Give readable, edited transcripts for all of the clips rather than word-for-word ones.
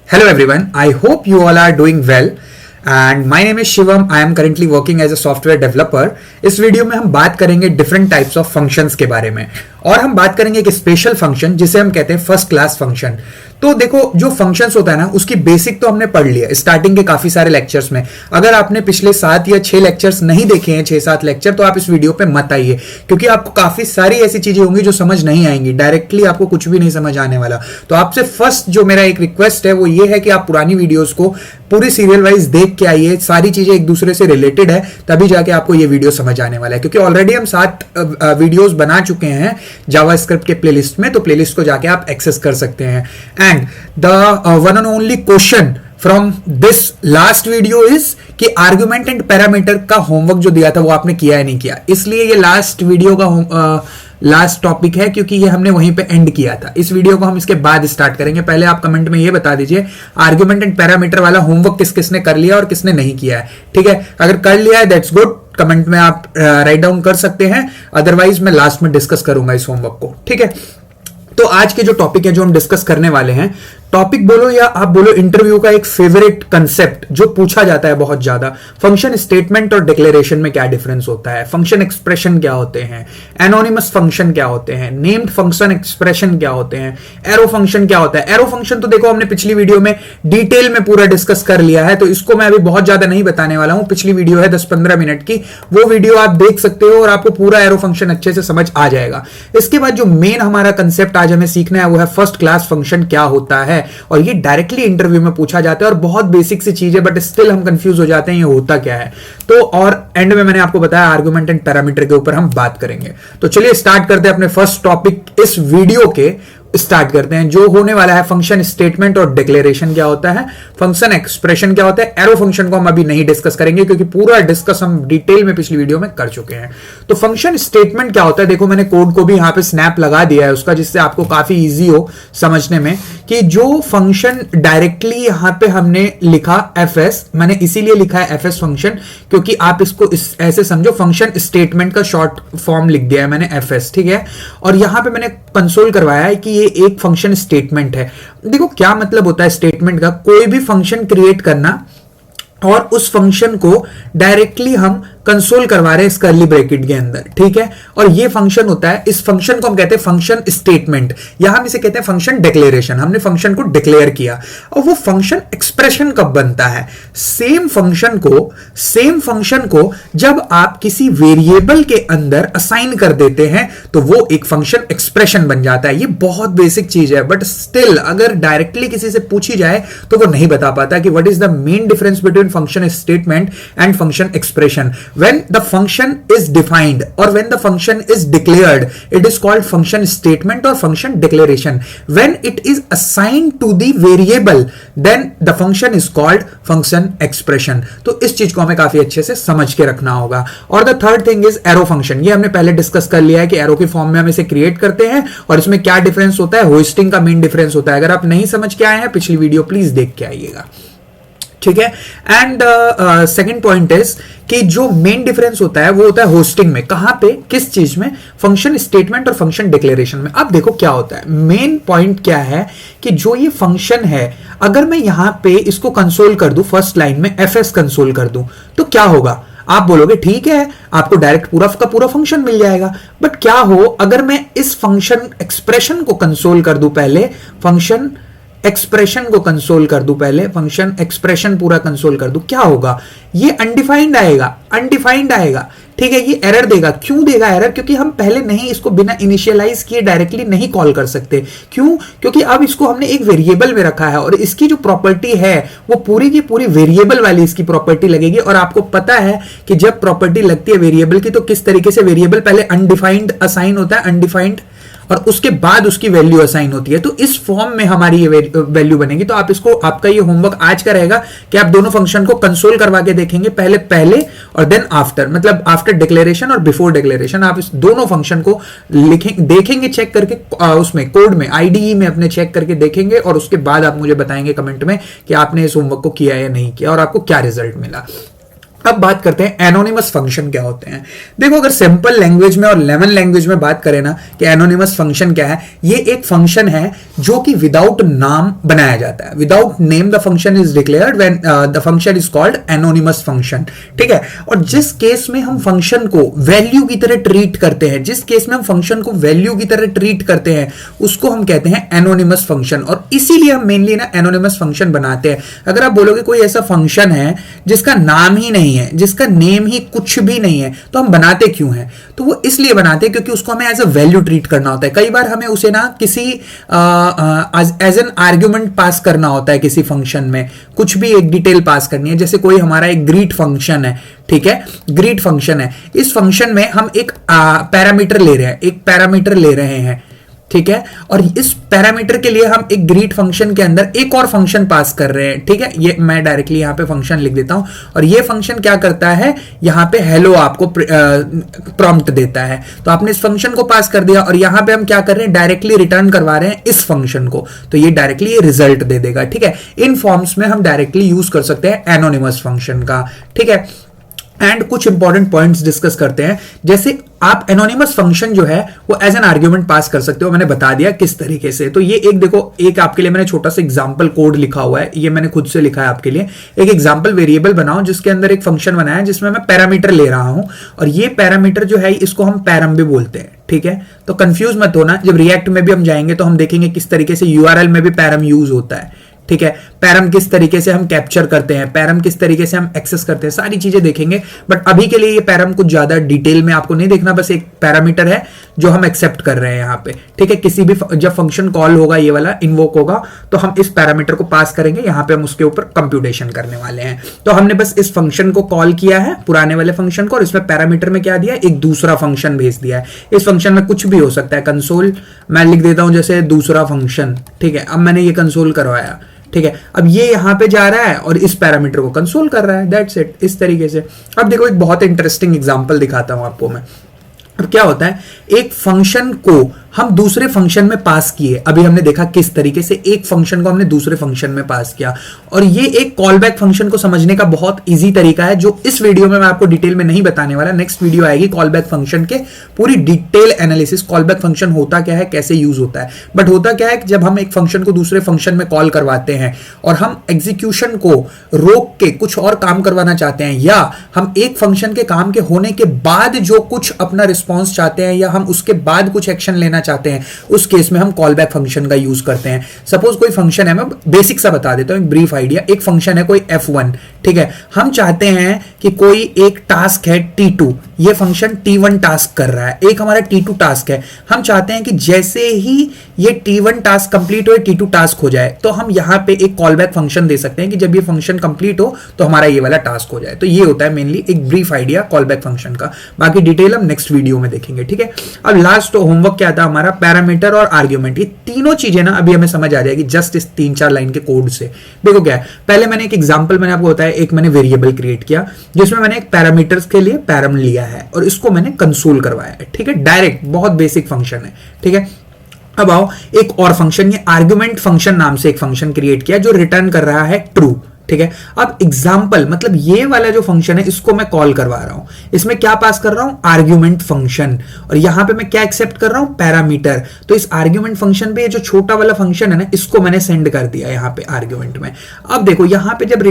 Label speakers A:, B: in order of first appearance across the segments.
A: Hello everyone, I hope you all are doing well and my name is Shivam. I am currently working as a software developer. इस video में हम बात करेंगे different types of functions के बारे में और हम बात करेंगे एक स्पेशल फंक्शन जिसे हम कहते हैं फर्स्ट क्लास फंक्शन। तो देखो जो फंक्शंस होता है ना उसकी बेसिक तो हमने पढ़ लिया स्टार्टिंग के काफी सारे लेक्चर्स में। अगर आपने पिछले 7 या 6 लेक्चर्स नहीं देखे हैं, 6-7 लेक्चर, तो आप इस वीडियो पे मत आइए क्योंकि आपको काफी सारी ऐसी चीजें होंगी जो समझ नहीं आएंगी, डायरेक्टली आपको कुछ भी नहीं समझ आने वाला। तो आपसे फर्स्ट जो मेरा एक रिक्वेस्ट है वो ये है कि आप पुरानी वीडियोस को पूरी सीरियल वाइज देख के आइए, सारी चीजें एक दूसरे से रिलेटेड है, तभी जाके आपको ये वीडियो समझ आने वाला है। क्योंकि ऑलरेडी हम 7 वीडियोस बना चुके हैं जावास्क्रिप्ट के प्लेलिस्ट में, तो प्लेलिस्ट को जाके आप एक्सेस कर सकते हैं। And the one and only question from this last video is कि आर्गुमेंट एंड पैरामीटर का होमवर्क जो दिया था वो आपने किया है नहीं किया, इसलिए ये लास्ट वीडियो का लास्ट टॉपिक है क्योंकि ये हमने वहीं पे एंड किया था। इस वीडियो को हम इसके बाद स्टार्ट करेंगे। पहले आप कमेंट में ये बता दीजिए आर्गुमेंट एंड पैरामीटर वाला होमवर्क किस किसने कर लिया और किसने नहीं किया है। ठीक है, अगर कर लिया है दैट्स गुड, कमेंट में आप राइट डाउन कर सकते हैं, अदरवाइज मैं लास्ट में डिस्कस करूंगा इस होमवर्क को। ठीक है, तो आज के जो टॉपिक है जो हम डिस्कस करने वाले हैं, टॉपिक बोलो या आप बोलो इंटरव्यू का एक फेवरेट कंसेप्ट जो पूछा जाता है बहुत ज्यादा, फंक्शन स्टेटमेंट और डिक्लेरेशन में क्या डिफरेंस होता है, फंक्शन एक्सप्रेशन क्या होते हैं, एनोनिमस फंक्शन क्या होते हैं, नेम्ड फंक्शन एक्सप्रेशन क्या होते हैं, एरो फंक्शन क्या होता है। एरो फंक्शन तो देखो हमने पिछली वीडियो में डिटेल में पूरा डिस्कस कर लिया है, तो इसको मैं अभी बहुत ज्यादा नहीं बताने वाला हूं। पिछली वीडियो है 10-15 मिनट की, वो वीडियो आप देख सकते हो और आपको पूरा एरो फंक्शन अच्छे से समझ आ जाएगा। इसके बाद जो मेन हमारा कंसेप्ट आज हमें सीखना है वो है फर्स्ट क्लास फंक्शन क्या होता है, और ये डायरेक्टली इंटरव्यू में पूछा जाता है और बहुत बेसिक सी चीज है, बट स्टिल हम कंफ्यूज हो जाते हैं ये होता क्या है। तो और एंड में मैंने आपको बताया आर्गुमेंट एंड पैरामीटर के ऊपर हम बात करेंगे। तो चलिए स्टार्ट करते हैं अपने फर्स्ट टॉपिक इस वीडियो के। स्टार्ट करते हैं जो होने वाला है फंक्शन स्टेटमेंट और डिक्लेरेशन क्या होता है, फंक्शन एक्सप्रेशन क्या होता है। एरो फंक्शन को हम अभी नहीं डिस्कस करेंगे क्योंकि पूरा डिस्कस हम डिटेल में पिछली वीडियो में कर चुके हैं। तो फंक्शन स्टेटमेंट क्या होता है, देखो मैंने कोड को भी यहां पे स्नैप लगा दिया है उसका, जिससे आपको काफी इजी हो समझने में कि जो फंक्शन डायरेक्टली यहां पे हमने लिखा fs, मैंने इसीलिए लिखा है fs फंक्शन क्योंकि आप इसको ऐसे समझो, फंक्शन स्टेटमेंट का शॉर्ट फॉर्म लिख दिया है मैंने fs। ठीक है, और यहां पे मैंने कंसोल करवाया है कि ये एक फंक्शन स्टेटमेंट है। देखो क्या मतलब होता है स्टेटमेंट का, कोई भी फंक्शन क्रिएट करना और उस फंक्शन को डायरेक्टली हम कंसोल करवा रहे हैं इस कर्ली ब्रैकेट के अंदर। ठीक है, और ये फंक्शन होता है, इस फंक्शन को हम कहते हैं फंक्शन स्टेटमेंट, या हम इसे कहते हैं फंक्शन डिक्लेरेशन। हमने फंक्शन को डिक्लेयर किया। और वो फंक्शन एक्सप्रेशन कब बनता है, सेम फंक्शन को जब आप किसी वेरिएबल के अंदर असाइन कर देते हैं तो वो एक फंक्शन एक्सप्रेशन बन जाता है। ये बहुत बेसिक चीज है, बट स्टिल अगर डायरेक्टली किसी से पूछी जाए तो वो नहीं बता पाता कि what is the main difference between function statement and function expression. When the function is defined or when the function is declared, it is called function statement or function declaration. When it is assigned to the variable, then the function is called function expression. तो इस चीज को हमें काफी अच्छे से समझ के रखना होगा। और the third thing is arrow function। ये हमने पहले डिस्कस कर लिया है कि arrow के फॉर्म में हम इसे क्रिएट करते हैं और इसमें क्या डिफरेंस होता है, होस्टिंग का मेन डिफरेंस होता है। अगर आप नहीं समझ के आए हैं पिछली वीडियो प्लीज देख के आइएगा। ठीक है, एंड सेकंड पॉइंट इज कि जो मेन डिफरेंस होता है वो होता है होस्टिंग में। कहां पे, किस चीज में, फंक्शन स्टेटमेंट और फंक्शन डिक्लेरेशन में। अब देखो क्या होता है, मेन पॉइंट क्या है कि जो ये फंक्शन है अगर मैं यहां पे इसको कंसोल कर दूं, फर्स्ट लाइन में fs कंसोल कर दूं तो क्या होगा। आप बोलोगे ठीक है आपको डायरेक्ट पूरा का पूरा फंक्शन मिल जाएगा, बट क्या हो अगर मैं इस फंक्शन एक्सप्रेशन को कंसोल कर दूं, पहले फंक्शन एक्सप्रेशन को कंसोल कर दूं, पहले फंक्शन एक्सप्रेशन पूरा कंसोल कर दूं, क्या होगा, ये अनडिफाइंड आएगा। ठीक है, ये एरर देगा। क्यों देगा एरर, क्योंकि हम पहले नहीं इसको बिना इनिशियलाइज किए डायरेक्टली नहीं कॉल कर सकते। क्यों, क्योंकि अब इसको हमने एक वेरिएबल में रखा है और इसकी जो प्रॉपर्टी है वो पूरी की पूरी वेरिएबल वाली इसकी प्रॉपर्टी लगेगी। और आपको पता है कि जब प्रॉपर्टी लगती है वेरिएबल की तो किस तरीके से वेरिएबल पहले अनडिफाइंड असाइन होता है, अनडिफाइंड, और उसके बाद उसकी वैल्यू असाइन होती है। तो इस फॉर्म में हमारी ये वैल्यू बनेगी। तो आप इसको, आपका ये होमवर्क आज का रहेगा कि आप दोनों फंक्शन को कंसोल करवा के देखेंगे, पहले और देन आफ्टर, मतलब आफ्टर डिक्लेरेशन और बिफोर डिक्लेरेशन। आप इस दोनों फंक्शन को देखेंगे, चेक करके उसमें कोड में आईडीई में अपने चेक करके देखेंगे और उसके बाद आप मुझे बताएंगे कमेंट में कि आपने इस होमवर्क को किया या नहीं किया और आपको क्या रिजल्ट मिला। अब बात करते हैं एनोनिमस फंक्शन क्या होते हैं। देखो, अगर सिंपल लैंग्वेज में और लेमन लैंग्वेज में बात करें ना कि एनोनिमस फंक्शन क्या है, ये एक फंक्शन है जो कि विदाउट नाम बनाया जाता है। Without name the function is declared when the function is called anonymous function, ठीक है। और जिस केस में हम फंक्शन को वैल्यू की तरह ट्रीट करते हैं, जिस केस में हम फंक्शन को वैल्यू की तरह ट्रीट करते हैं, उसको हम कहते हैं एनोनिमस फंक्शन। और इसीलिए हम मेनली ना एनोनिमस फंक्शन बनाते हैं। अगर आप बोलोगे कोई ऐसा फंक्शन है जिसका नाम ही नहीं है, जिसका नेम ही कुछ भी नहीं है, तो हम बनाते क्यों हैं? तो वो इसलिए बनाते हैं क्योंकि उसको हमें एज अ वैल्यू ट्रीट करना होता है। कई बार हमें उसे ना किसी एज एन आर्ग्यूमेंट पास करना होता है किसी फंक्शन में, कुछ भी एक डिटेल पास करनी है। जैसे कोई हमारा एक ग्रीट फंक्शन है, ठीक है, ग्रीट फंक्शन है। इस फंक्शन में हम एक पैरामीटर ले रहे हैं, एक पैरामीटर ले रहे हैं, ठीक है। और इस पैरामीटर के लिए हम एक ग्रीट फंक्शन के अंदर एक और फंक्शन पास कर रहे हैं, ठीक है। ये मैं डायरेक्टली यहां पे फंक्शन लिख देता हूं, और ये फंक्शन क्या करता है, यहां पे हेलो आपको प्रॉम्प्ट देता है। तो आपने इस फंक्शन को पास कर दिया, और यहां पे हम क्या कर रहे हैं, डायरेक्टली रिटर्न करवा रहे हैं इस फंक्शन को, तो ये डायरेक्टली ये रिजल्ट दे देगा, ठीक है। इन फॉर्म्स में हम डायरेक्टली यूज कर सकते हैं एनोनिमस फंक्शन का, ठीक है। एंड कुछ इंपॉर्टेंट पॉइंट्स डिस्कस करते हैं। जैसे आप एनोनिमस फंक्शन जो है वो एज एन आर्ग्यूमेंट पास कर सकते हो, मैंने बता दिया किस तरीके से। तो ये एक देखो, एक आपके लिए मैंने छोटा सा एग्जांपल कोड लिखा हुआ है, ये मैंने खुद से लिखा है आपके लिए। एक एग्जांपल वेरिएबल बनाओ जिसके अंदर एक फंक्शन बनाया है जिसमें मैं पैरामीटर ले रहा हूं, और ये पैरामीटर जो है इसको हम पैरम भी बोलते हैं, ठीक है। तो कंफ्यूज मत होना, जब रिएक्ट में भी हम जाएंगे तो हम देखेंगे किस तरीके से यूआरएल में भी पैरम यूज होता है, ठीक है। पैरम किस तरीके से हम कैप्चर करते हैं, पैरम किस तरीके से हम एक्सेस करते हैं, सारी चीजें देखेंगे। बट अभी के लिए ये पैरम कुछ ज्यादा डिटेल में आपको नहीं देखना, बस एक पैरामीटर है जो हम एक्सेप्ट कर रहे हैं यहाँ पे, ठीक है। किसी भी जब फंक्शन कॉल होगा, ये वाला इन्वोक होगा, तो हम इस पैरामीटर को पास करेंगे, यहाँ पे हम उसके ऊपर कंप्यूटेशन करने वाले हैं। तो हमने बस इस फंक्शन को कॉल किया है, पुराने वाले फंक्शन को, और इसमें पैरामीटर में क्या दिया है, एक दूसरा फंक्शन भेज दिया है। इस फंक्शन में कुछ भी हो सकता है, कंसोल मैं लिख देता हूं जैसे दूसरा फंक्शन, ठीक है। अब मैंने ये कंसोल करवाया, ठीक है। अब ये यहां पे जा रहा है और इस पैरामीटर को कंसोल कर रहा है, दैट्स इट, इस तरीके से। अब देखो, एक बहुत इंटरेस्टिंग एग्जांपल दिखाता हूं आपको मैं। अब क्या होता है, एक फंक्शन को हम दूसरे फंक्शन में पास किए, अभी हमने देखा किस तरीके से एक फंक्शन को हमने दूसरे फंक्शन में पास किया, और ये एक कॉल बैक फंक्शन को समझने का बहुत इजी तरीका है जो इस वीडियो में मैं आपको डिटेल में नहीं बताने वाला। नेक्स्ट वीडियो आएगी कॉल बैक फंक्शन के पूरी detail analysis, call back function होता क्या है, कैसे यूज होता है। बट होता क्या है कि जब हम एक फंक्शन को दूसरे फंक्शन में कॉल करवाते हैं और हम एग्जीक्यूशन को रोक के कुछ और काम करवाना चाहते हैं, या हम एक फंक्शन के काम के होने के बाद जो कुछ अपना रिस्पॉन्स चाहते हैं, या हम उसके बाद कुछ एक्शन लेना चाहते हैं, उस केस में हम कॉल बैक फंक्शन का यूज करते हैं। सपोज कोई फंक्शन है, मैं बेसिक सा बता देता हूं, एक ब्रीफ आइडिया। एक फंक्शन है कोई F1, ठीक है। हम चाहते हैं कि कोई एक टास्क है T2, ये फंक्शन T1 टास्क कर रहा है, एक हमारा T2 टास्क है। हम चाहते हैं कि जैसे ही ये T1 टास्क कंप्लीट हो, T2 टास्क हो जाए, तो हम यहां पे एक कॉल बैक फंक्शन दे सकते हैं कि जब ये फंक्शन कंप्लीट हो तो हमारा ये वाला टास्क हो जाए। तो ये होता है मेनली एक brief idea call back function का। बाकी डिटेल हम नेक्स्ट वीडियो में देखेंगे, ठीक है। अब लास्ट होमवर्क क्या था हमारा, पैरामीटर और आर्ग्यूमेंट। ये तीनों चीजें ना अभी हमें समझ आ जाएगी जस्ट इस 3-4 लाइन के कोड से। देखो क्या है, पहले मैंने एक एग्जांपल मैंने आपको बताया, एक मैंने वेरिएबल क्रिएट किया जिसमें मैंने एक पैरामीटर्स के लिए पैरम लिया है और इसको मैंने कंसोल करवाया है, ठीक है। डायरेक्ट बहुत बेसिक फंक्शन है, ठीक है। अब आओ एक और फंक्शन, ये आर्ग्यूमेंट फंक्शन नाम से एक फंक्शन क्रिएट किया जो रिटर्न कर रहा है ट्रू, ठीक है। अब एग्जाम्पल मतलब ये वाला जो फंक्शन है इसको मैं कॉल करवा रहा हूं, इसमें क्या पास कर रहा हूं, आर्ग्यूमेंट फंक्शन, और यहां पे मैं क्या एक्सेप्ट कर रहा हूं, पैरामीटर। तो इस आर्ग्यूमेंट फंक्शन पे जो छोटा वाला फंक्शन है ना, इसको मैंने सेंड कर दिया यहां पे आर्ग्यूमेंट में। अब देखो यहां पे जब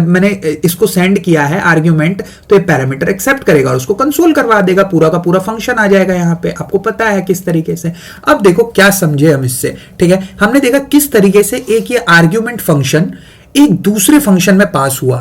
A: मैंने इसको सेंड किया है आर्ग्यूमेंट, तो ये पैरामीटर एक्सेप्ट करेगा और उसको कंसोल करवा देगा, पूरा का पूरा फंक्शन आ जाएगा यहां पे। आपको पता है किस तरीके से। अब देखो क्या समझे हम इससे, ठीक है। हमने देखा किस तरीके से एक ये आर्ग्यूमेंट फंक्शन एक दूसरे फंक्शन में पास हुआ,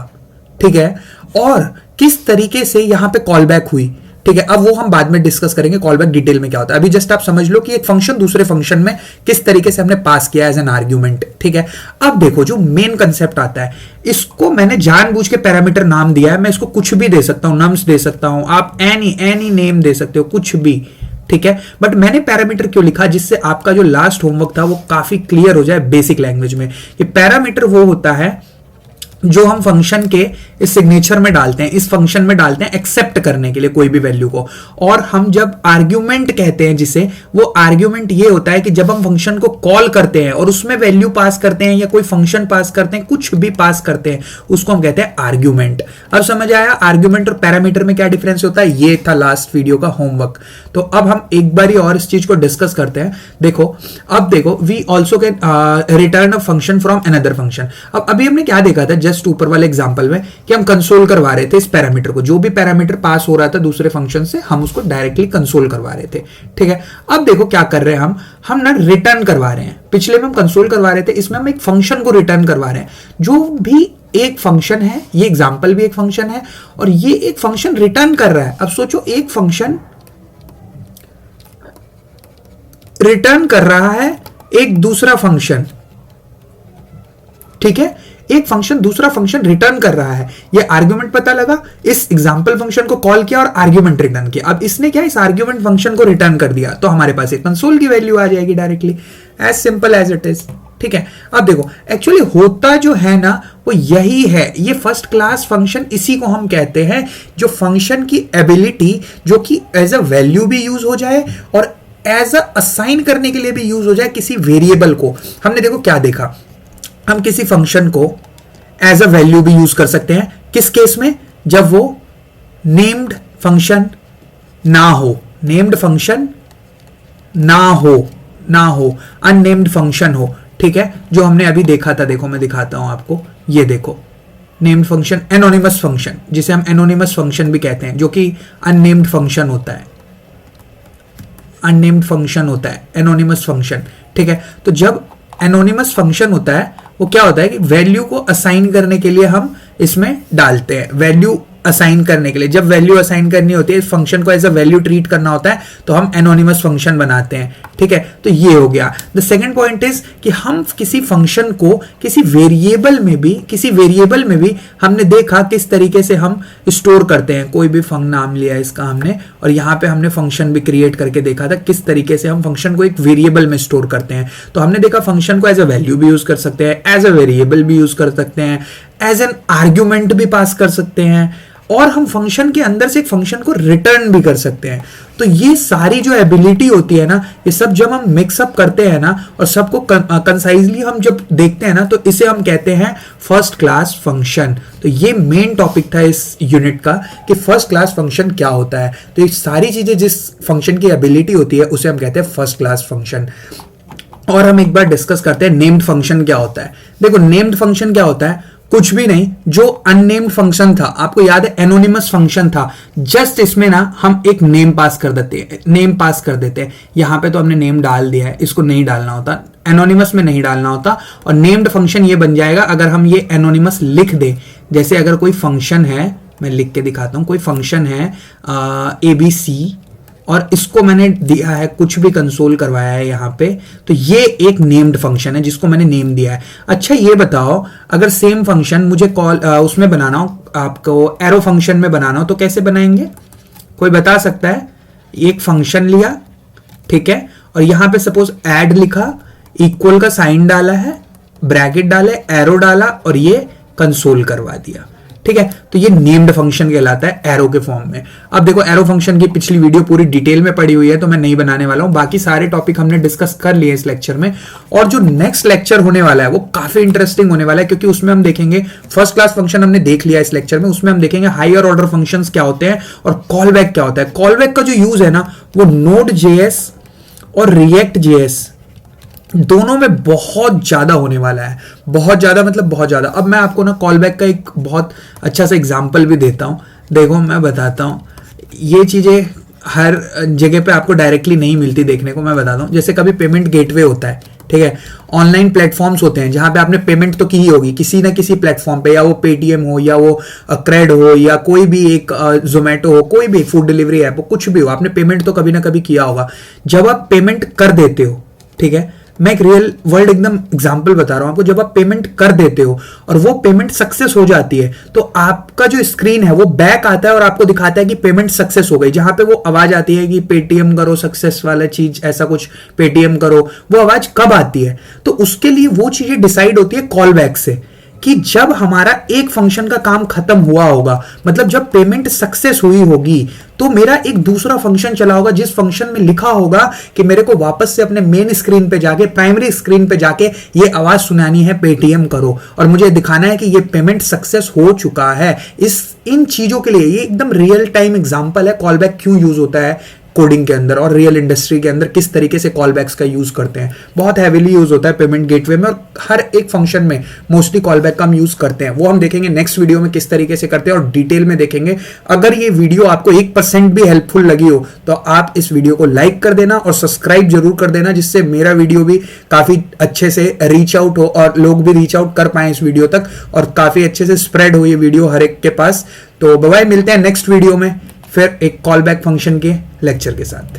A: ठीक है, और किस तरीके से यहां पे कॉल बैक हुई, ठीक है। अब वो हम बाद में डिस्कस करेंगे कॉल बैक डिटेल में क्या होता है। अभी जस्ट आप समझ लो कि एक फंक्शन दूसरे फंक्शन में किस तरीके से हमने पास किया एज एन आर्ग्यूमेंट, ठीक है। अब देखो जो मेन कंसेप्ट आता है, इसको मैंने जानबूझ के पैरामीटर नाम दिया है, मैं इसको कुछ भी दे सकता हूं, नम्स दे सकता हूं, आप एनी नेम दे सकते हो, कुछ भी, ठीक है। बट मैंने पैरामीटर क्यों लिखा, जिससे आपका जो लास्ट होमवर्क था वो काफी क्लियर हो जाए बेसिक लैंग्वेज में। ये पैरामीटर वो होता है जो हम फंक्शन के इस सिग्नेचर में डालते हैं, इस फंक्शन में डालते हैं एक्सेप्ट करने के लिए कोई भी वैल्यू को। और हम जब आर्ग्यूमेंट कहते हैं जिसे, वो आर्ग्यूमेंट ये होता है कि जब हम फंक्शन को कॉल करते हैं और उसमें वैल्यू पास करते हैं या कोई फंक्शन पास करते हैं, कुछ भी पास करते हैं, उसको हम कहते हैं आर्ग्यूमेंट। अब समझ आया आर्ग्यूमेंट और पैरामीटर में क्या डिफरेंस होता है? ये था लास्ट वीडियो का होमवर्क। तो अब हम एक बार और इस चीज को डिस्कस करते हैं। देखो, अब देखो, we also can return a function from another function. अब अभी हमने क्या देखा था जस्ट ऊपर वाले एग्जांपल में, कि हम कंसोल करवा रहे थे इस पैरामीटर को, जो भी पैरामीटर पास हो रहा था दूसरे फंक्शन से, हम उसको डायरेक्टली कंसोल करवा रहे थे। ठीक है, अब देखो क्या कर रहे हैं हम ना रिटर्न करवा रहे हैं। पिछले में हम कंसोल करवा रहे थे, इसमें हम एक फंक्शन को रिटर्न करवा रहे हैं, जो भी एक फंक्शन है। ये एग्जांपल भी एक फंक्शन है और ये एक फंक्शन रिटर्न कर रहा है। अब सोचो, एक फंक्शन रिटर्न कर रहा है एक दूसरा फंक्शन। ठीक है, एक फंक्शन दूसरा फंक्शन रिटर्न कर रहा है। ये आर्ग्यूमेंट पता लगा, इस एग्जांपल फंक्शन को कॉल किया और आर्ग्यूमेंट रिटर्न किया। अब इसने क्या, इस आर्ग्यूमेंट फंक्शन को रिटर्न कर दिया, तो हमारे पास एक कंसोल की वैल्यू आ जाएगी directly, as simple as it is. ठीक है, अब देखो एक्चुअली होता जो है ना वो यही है। ये फर्स्ट क्लास फंक्शन इसी को हम कहते हैं, जो फंक्शन की एबिलिटी जो कि एज अ वैल्यू भी यूज हो जाए और एज अ असाइन करने के लिए भी यूज हो जाए किसी वेरिएबल को। हमने देखो क्या देखा, हम किसी फंक्शन को एज अ वैल्यू भी यूज कर सकते हैं। किस केस में? जब वो नेम्ड फंक्शन ना हो, नेम्ड फंक्शन ना हो, अननेम्ड फंक्शन हो। ठीक है, जो हमने अभी देखा था, देखो मैं दिखाता हूं आपको, ये देखो नेम्ड फंक्शन, एनोनिमस फंक्शन, जिसे हम एनोनिमस फंक्शन भी कहते हैं, जो कि अननेम्ड फंक्शन होता है, अननेम्ड फंक्शन होता है एनोनिमस फंक्शन। ठीक है, तो जब एनोनिमस फंक्शन होता है वो क्या होता है कि वैल्यू को असाइन करने के लिए हम इसमें डालते हैं, वैल्यू असाइन करने के लिए। जब वैल्यू असाइन करनी होती है, इस फंक्शन को एज अ वैल्यू ट्रीट करना होता है, तो हम एनोनिमस फंक्शन बनाते हैं। ठीक है, तो ये हो गया। द सेकंड पॉइंट इज कि हम किसी फंक्शन को किसी वेरिएबल में भी हमने देखा किस तरीके से हम स्टोर करते हैं। कोई भी नाम लिया इसका हमने, और यहाँ पे हमने फंक्शन भी क्रिएट करके देखा था किस तरीके से हम फंक्शन को एक वेरिएबल में स्टोर करते हैं। तो हमने देखा फंक्शन को एज अ वैल्यू भी यूज कर सकते हैं, एज अ वेरिएबल भी यूज कर सकते हैं, एज एन आर्ग्यूमेंट भी पास कर सकते हैं, और हम फंक्शन के अंदर से एक फंक्शन को रिटर्न भी कर सकते हैं। तो ये सारी जो एबिलिटी होती है ना, ये सब जब हम मिक्सअप करते हैं ना और सबको कंसाइजली हम जब देखते हैं ना, तो इसे हम कहते हैं फर्स्ट क्लास फंक्शन। तो ये मेन टॉपिक था इस यूनिट का कि फर्स्ट क्लास फंक्शन क्या होता है। तो ये सारी चीजें जिस फंक्शन की एबिलिटी होती है उसे हम कहते हैं फर्स्ट क्लास फंक्शन। और हम एक बार डिस्कस करते हैं नेम्ड फंक्शन क्या होता है। देखो, नेम्ड फंक्शन क्या होता है? कुछ भी नहीं, जो अननेम्ड फंक्शन था, आपको याद है एनोनिमस फंक्शन था, जस्ट इसमें ना हम एक नेम पास कर देते हैं। यहां पे तो हमने नेम डाल दिया है, इसको नहीं डालना होता, एनोनिमस में नहीं डालना होता, और नेम्ड फंक्शन ये बन जाएगा अगर हम ये एनोनिमस लिख दे। जैसे अगर कोई फंक्शन है, मैं लिख के दिखाता हूं, कोई फंक्शन है ABC और इसको मैंने दिया है, कुछ भी कंसोल करवाया है यहाँ पे, तो ये एक नेम्ड फंक्शन है जिसको मैंने नेम दिया है। अच्छा, ये बताओ, अगर सेम फंक्शन मुझे उसमें बनाना हो, आपको एरो फंक्शन में बनाना हो, तो कैसे बनाएंगे? कोई बता सकता है? एक फंक्शन लिया, ठीक है, और यहां पे सपोज ऐड लिखा, इक्वल का साइन डाला है, ब्रैकेट डाले, एरो डाला और ये कंसोल करवा दिया। ठीक है, तो ये नेम्ड फंक्शन कहलाता है एरो के फॉर्म में। अब देखो, एरो फंक्शन की पिछली वीडियो पूरी डिटेल में पड़ी हुई है, तो मैं नहीं बनाने वाला हूं। बाकी सारे टॉपिक हमने डिस्कस कर लिए इस लेक्चर में, और जो नेक्स्ट लेक्चर होने वाला है वो काफी इंटरेस्टिंग होने वाला है, क्योंकि उसमें हम देखेंगे फर्स्ट क्लास फंक्शन हमने देख लिया इस लेक्चर में, उसमें हम देखेंगे हायर ऑर्डर फंक्शंस क्या होते हैं और कॉल बैक क्या होता है। कॉल बैक का जो यूज है ना, वो Node.js और React.js दोनों में बहुत ज्यादा होने वाला है, बहुत ज्यादा, मतलब बहुत ज्यादा। अब मैं आपको ना कॉल बैक का एक बहुत अच्छा सा एग्जांपल भी देता हूं। देखो, मैं बताता हूं, ये चीजें हर जगह पे आपको डायरेक्टली नहीं मिलती देखने को। मैं बताता हूं, जैसे कभी पेमेंट गेटवे होता है, ठीक है, ऑनलाइन प्लेटफॉर्म्स होते हैं जहां पे आपने पेमेंट तो की ही होगी किसी ना किसी प्लेटफॉर्म पे, या वो पेटीएम हो, या वो क्रेड हो, या कोई भी एक जोमेटो हो, कोई भी फूड डिलीवरी ऐप हो, कुछ भी हो, आपने पेमेंट तो कभी ना कभी किया होगा। जब आप पेमेंट कर देते हो, ठीक है, मैं एक रियल वर्ल्ड एकदम एग्जांपल बता रहा हूं आपको, जब आप पेमेंट कर देते हो और वो पेमेंट सक्सेस हो जाती है, तो आपका जो स्क्रीन है वो बैक आता है और आपको दिखाता है कि पेमेंट सक्सेस हो गई। जहां पे वो आवाज आती है कि पेटीएम करो, सक्सेस वाला चीज, ऐसा कुछ, पेटीएम करो, वो आवाज कब आती है? तो उसके लिए वो चीजें डिसाइड होती है कॉल बैक से, कि जब हमारा एक फंक्शन का काम खत्म हुआ होगा, मतलब जब पेमेंट सक्सेस हुई होगी, तो मेरा एक दूसरा फंक्शन चला होगा जिस फंक्शन में लिखा होगा कि मेरे को वापस से अपने मेन स्क्रीन पे जाके, प्राइमरी स्क्रीन पे जाके ये आवाज सुनानी है पेटीएम करो, और मुझे दिखाना है कि ये पेमेंट सक्सेस हो चुका है। इन चीजों के लिए ये एकदम रियल टाइम एग्जांपल है कॉल बैक क्यों यूज होता है कोडिंग के अंदर, और रियल इंडस्ट्री के अंदर किस तरीके से कॉल बैक्स का यूज करते हैं। बहुत हैवीली यूज होता है पेमेंट गेटवे में, और हर एक फंक्शन में मोस्टली कॉल बैक का हम यूज करते हैं। वो हम देखेंगे नेक्स्ट वीडियो में किस तरीके से करते हैं और डिटेल में देखेंगे। अगर ये वीडियो आपको 1% भी हेल्पफुल लगी हो तो आप इस वीडियो को लाइक कर देना और सब्सक्राइब जरूर कर देना, जिससे मेरा वीडियो भी काफी अच्छे से रीच आउट हो और लोग भी रीच आउट कर पाए इस वीडियो तक, और काफी अच्छे से स्प्रेड हो ये वीडियो हर एक के पास। तो बाय, मिलते हैं नेक्स्ट वीडियो में फिर एक कॉल बैक फंक्शन के लेक्चर के साथ।